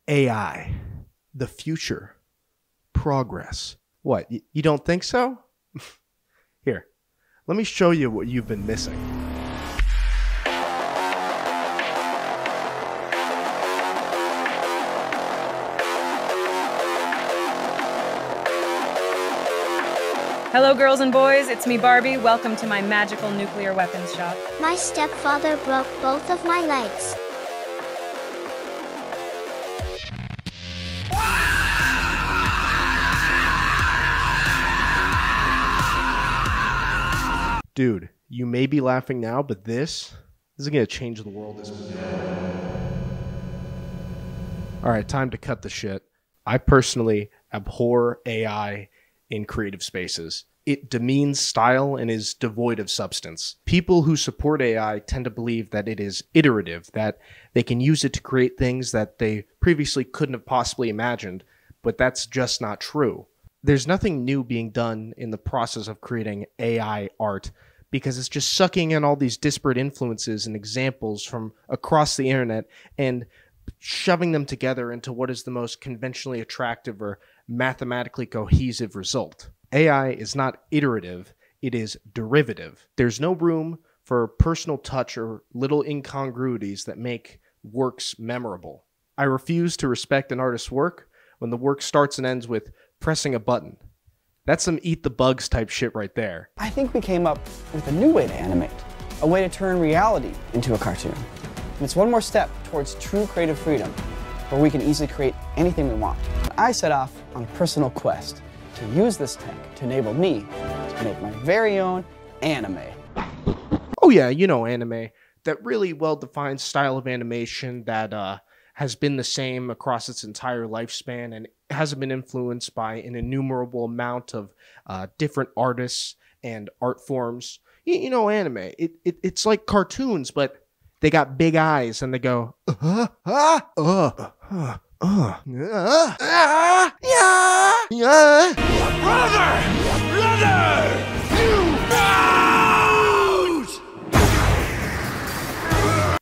AI, the future, progress. What, you don't think so? Here, let me show you what you've been missing. Hello girls and boys, it's me Barbie. Welcome to my magical nuclear weapons shop. My stepfather broke both of my legs. Dude, you may be laughing now, but this is going to change the world as we know it. Alright, time to cut the shit. I personally abhor AI in creative spaces. It demeans style and is devoid of substance. People who support AI tend to believe that it is iterative, that they can use it to create things that they previously couldn't have possibly imagined, but that's just not true. There's nothing new being done in the process of creating AI art because it's just sucking in all these disparate influences and examples from across the internet and shoving them together into what is the most conventionally attractive or mathematically cohesive result. AI is not iterative, it is derivative. There's no room for personal touch or little incongruities that make works memorable. I refuse to respect an artist's work when the work starts and ends with pressing a button. That's some eat the bugs type shit right there. I think we came up with a new way to animate, a way to turn reality into a cartoon. And it's one more step towards true creative freedom, where we can easily create anything we want. I set off on a personal quest to use this tech to enable me to make my very own anime. Oh yeah, you know anime. That really well-defined style of animation that has been the same across its entire lifespan and hasn't been influenced by an innumerable amount of different artists and art forms. You know anime. It's like cartoons, but they got big eyes and they go,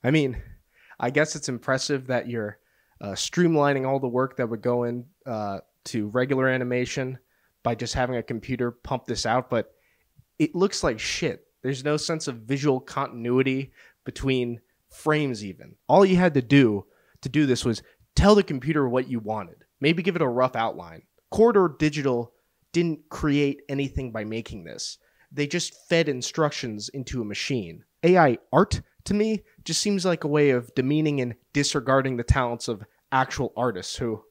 I mean, I guess it's impressive that you're streamlining all the work that would go in to regular animation by just having a computer pump this out, but it looks like shit. There's no sense of visual continuity between frames even. All you had to do this was tell the computer what you wanted. Maybe give it a rough outline. Corridor Digital didn't create anything by making this. They just fed instructions into a machine. AI art, to me, just seems like a way of demeaning and disregarding the talents of actual artists who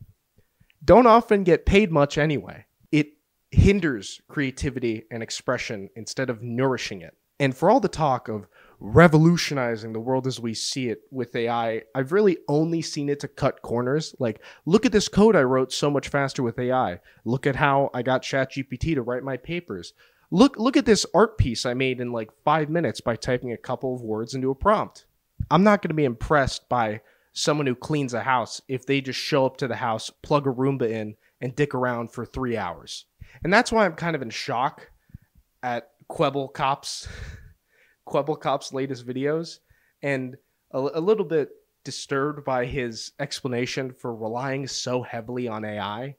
don't often get paid much anyway. It hinders creativity and expression instead of nourishing it. And for all the talk of revolutionizing the world as we see it with AI, I've really only seen it to cut corners. Like, look at this code I wrote so much faster with AI. Look at how I got ChatGPT to write my papers. Look at this art piece I made in like 5 minutes by typing a couple of words into a prompt. I'm not going to be impressed by someone who cleans a house if they just show up to the house, plug a Roomba in, and dick around for 3 hours. And that's why I'm kind of in shock at Kwebbelkop's latest videos, and a little bit disturbed by his explanation for relying so heavily on AI.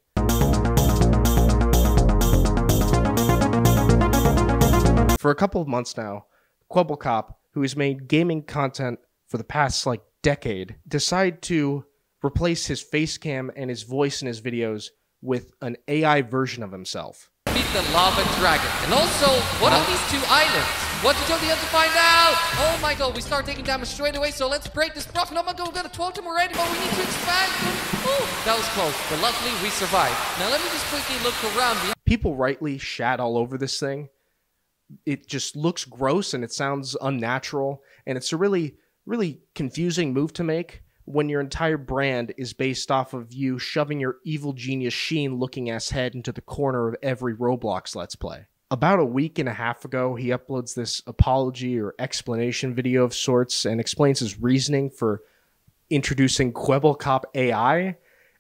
For a couple of months now, Kwebbelkop, who has made gaming content for the past decade, decided to replace his face cam and his voice in his videos with an AI version of himself. Meet the lava dragon. And also, what are these two islands? What did you have to find out? Oh my god, we start taking damage straight away, so let's break this block. No, my god, we got a totem already, but we need to expand. Ooh, that was close, but luckily we survived. Now let me just quickly look around. People rightly shat all over this thing. It just looks gross and it sounds unnatural, and it's a really, really confusing move to make when your entire brand is based off of you shoving your evil genius Sheen looking ass head into the corner of every Roblox Let's Play. About a week and a half ago, he uploads this apology or explanation video of sorts and explains his reasoning for introducing Kwebbelkop AI,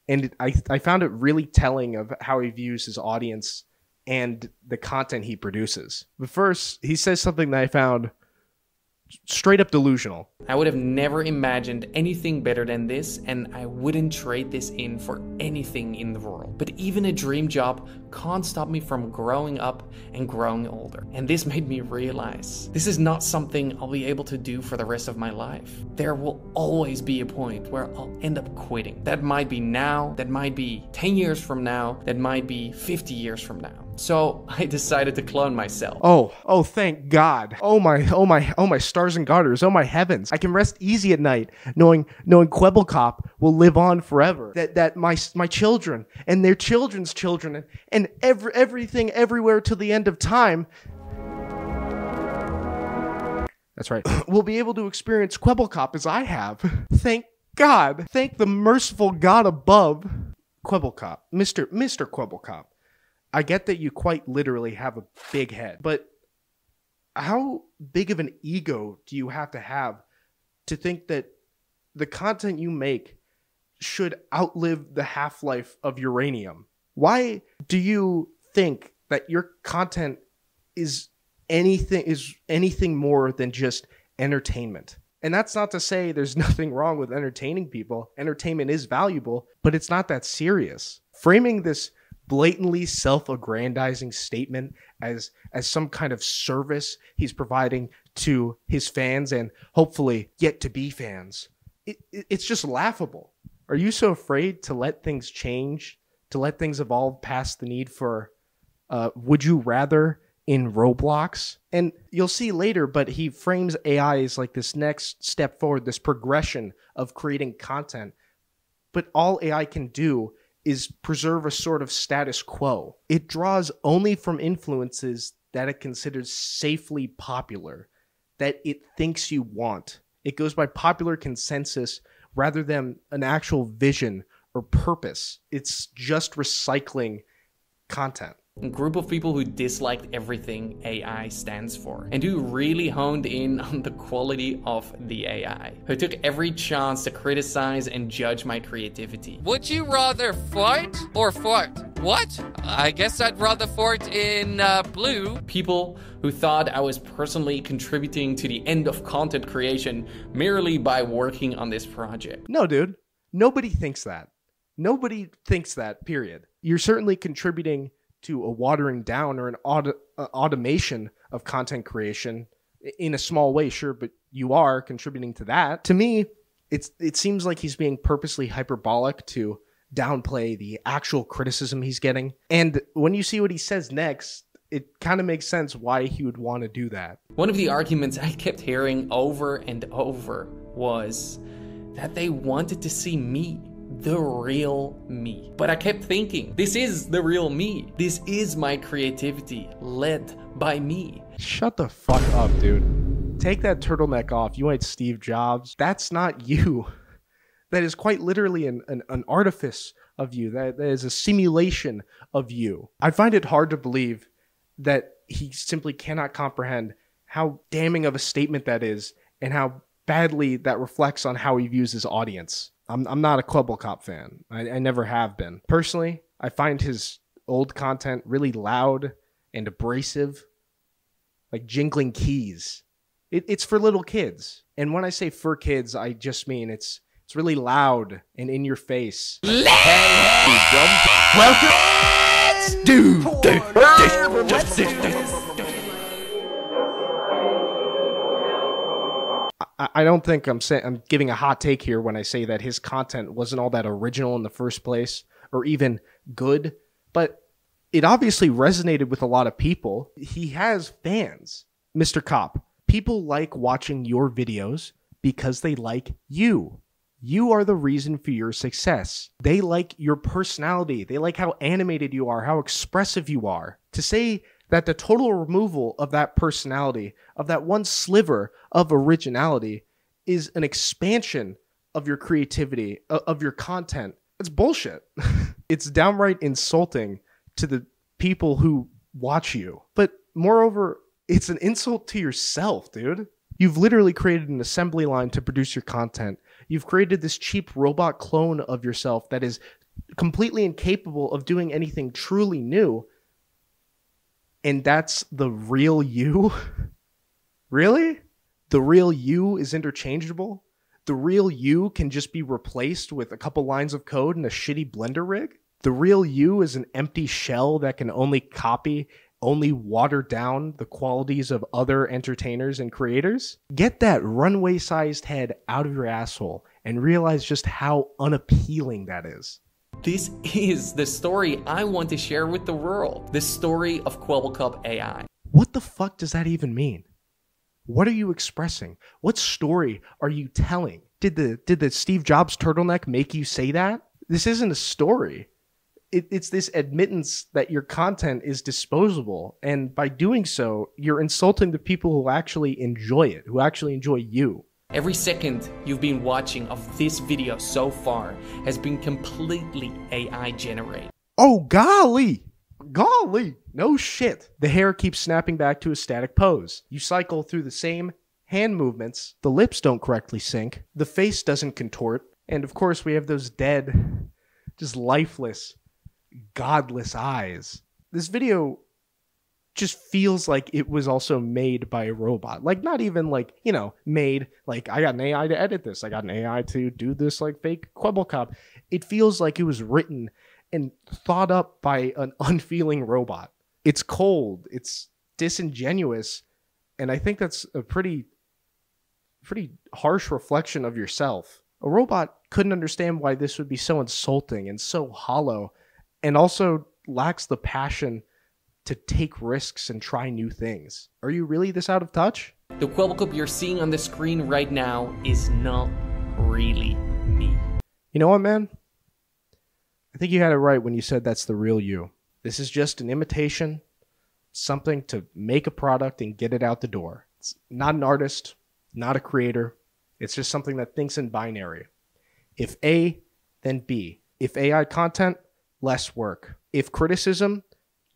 and I found it really telling of how he views his audience and the content he produces. But first, he says something that I found straight up delusional. I would have never imagined anything better than this, and I wouldn't trade this in for anything in the world. But even a dream job can't stop me from growing up and growing older. And this made me realize this is not something I'll be able to do for the rest of my life. There will always be a point where I'll end up quitting. That might be now, that might be 10 years from now, that might be 50 years from now. So I decided to clone myself. Oh, thank God. Oh my stars and garters. Oh my heavens. I can rest easy at night knowing Kwebbelkop will live on forever. That my children and their children's children and everything everywhere till the end of time. That's right. We'll be able to experience Kwebbelkop as I have. Thank God. Thank the merciful God above. Kwebbelkop. Mr. Kwebbelkop. I get that you quite literally have a big head, but how big of an ego do you have to think that the content you make should outlive the half-life of uranium? Why do you think that your content is anything more than just entertainment? And that's not to say there's nothing wrong with entertaining people. Entertainment is valuable, but it's not that serious. Framing this blatantly self-aggrandizing statement as some kind of service he's providing to his fans and hopefully yet to be fans, it's just laughable. Are you so afraid to let things change, to let things evolve past the need for would you rather in Roblox? And you'll see later, but he frames AI as like this next step forward, this progression of creating content. But all AI can do is preserve a sort of status quo. It draws only from influences that it considers safely popular, that it thinks you want. It goes by popular consensus rather than an actual vision or purpose. It's just recycling content. A group of people who disliked everything AI stands for and who really honed in on the quality of the AI, who took every chance to criticize and judge my creativity. Would you rather fart or fart? What? I guess I'd rather fart in blue. People who thought I was personally contributing to the end of content creation merely by working on this project. No, dude. Nobody thinks that. Nobody thinks that, period. You're certainly contributing to a watering down or an automation of content creation in a small way, sure, but you are contributing to that. To me, it seems like he's being purposely hyperbolic to downplay the actual criticism he's getting. And when you see what he says next, it kind of makes sense why he would want to do that. One of the arguments I kept hearing over and over was that they wanted to see me, the real me. But I kept thinking, this is the real me. This is my creativity, led by me. Shut the fuck up, dude. Take that turtleneck off. You ain't Steve Jobs. That's not you. That is quite literally an artifice of you. That is a simulation of you. I find it hard to believe that he simply cannot comprehend how damning of a statement that is and how badly that reflects on how he views his audience. I'm not a Kwebbelkop fan. I never have been. Personally, I find his old content really loud and abrasive, like jingling keys. It's for little kids. And when I say for kids, I just mean it's really loud and in your face. I don't think I'm giving a hot take here when I say that his content wasn't all that original in the first place or even good, but it obviously resonated with a lot of people. He has fans. Mr. Cop, people like watching your videos because they like you. You are the reason for your success. They like your personality. They like how animated you are, how expressive you are. To say that the total removal of that personality, of that one sliver of originality, is an expansion of your creativity, of your content, it's bullshit. It's downright insulting to the people who watch you. But moreover, it's an insult to yourself, dude. You've literally created an assembly line to produce your content. You've created this cheap robot clone of yourself that is completely incapable of doing anything truly new. And that's the real you? Really? The real you is interchangeable? The real you can just be replaced with a couple lines of code and a shitty Blender rig? The real you is an empty shell that can only water down the qualities of other entertainers and creators? Get that runway-sized head out of your asshole and realize just how unappealing that is. This is the story I want to share with the world. The story of Kwebbelkop AI. What the fuck does that even mean? What are you expressing? What story are you telling? Did the Steve Jobs turtleneck make you say that? This isn't a story. It's this admittance that your content is disposable, and by doing so, you're insulting the people who actually enjoy it, who actually enjoy you. Every second you've been watching of this video so far has been completely AI generated. Oh, golly! Golly! No shit. The hair keeps snapping back to a static pose. You cycle through the same hand movements. The lips don't correctly sync. The face doesn't contort. And of course, we have those dead, just lifeless, godless eyes. This video just feels like it was also made by a robot. Like, not even like, you know, made like, I got an AI to edit this. I got an AI to do this like fake Kwebbelkop. It feels like it was written and thought up by an unfeeling robot. It's cold. It's disingenuous. And I think that's a pretty harsh reflection of yourself. A robot couldn't understand why this would be so insulting and so hollow, and also lacks the passion to take risks and try new things. Are you really this out of touch? The Kwebbelkop you're seeing on the screen right now is not really me. You know what, man? I think you had it right when you said that's the real you. This is just an imitation, something to make a product and get it out the door. It's not an artist, not a creator. It's just something that thinks in binary. If A, then B. If AI content, less work. If criticism,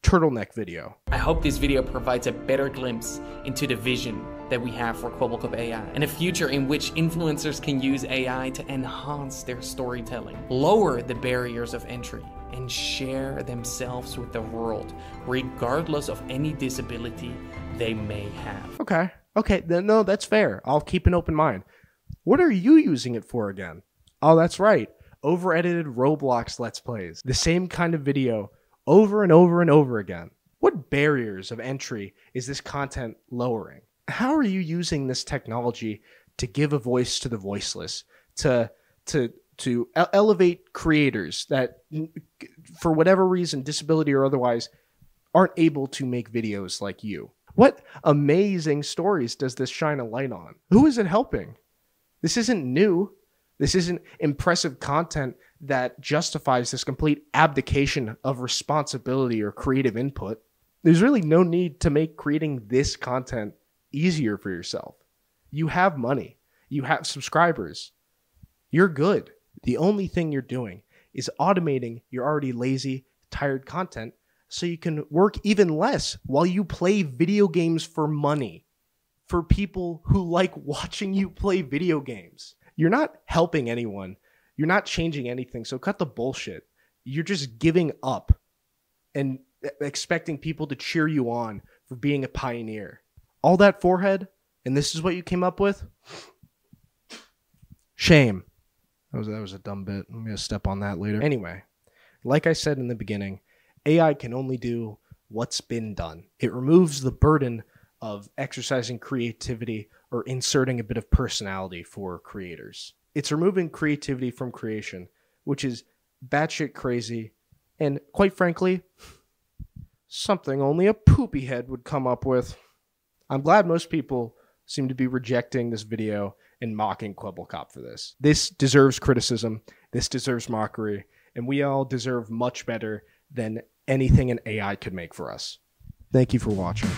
turtleneck video. I hope this video provides a better glimpse into the vision that we have for Kwebbelkop AI, and a future in which influencers can use AI to enhance their storytelling, lower the barriers of entry, and share themselves with the world, regardless of any disability they may have. Okay, no, that's fair. I'll keep an open mind. What are you using it for again? Oh, that's right. Over-edited Roblox Let's Plays. The same kind of video over and over and over again. What barriers of entry is this content lowering? How are you using this technology to give a voice to the voiceless, to elevate creators that, for whatever reason, disability or otherwise, aren't able to make videos like you? What amazing stories does this shine a light on? Who is it helping? This isn't new. This isn't impressive content that justifies this complete abdication of responsibility or creative input. There's really no need to make creating this content easier for yourself. You have money. You have subscribers. You're good. The only thing you're doing is automating your already lazy, tired content so you can work even less while you play video games for money. For people who like watching you play video games. You're not helping anyone. You're not changing anything, so cut the bullshit. You're just giving up and expecting people to cheer you on for being a pioneer. All that forehead, and this is what you came up with? Shame. That was a dumb bit. I'm going to step on that later. Anyway, like I said in the beginning, AI can only do what's been done. It removes the burden of exercising creativity or inserting a bit of personality for creators. It's removing creativity from creation, which is batshit crazy, and quite frankly, something only a poopy head would come up with. I'm glad most people seem to be rejecting this video and mocking Kwebbelkop for this. This deserves criticism, this deserves mockery, and we all deserve much better than anything an AI could make for us. Thank you for watching.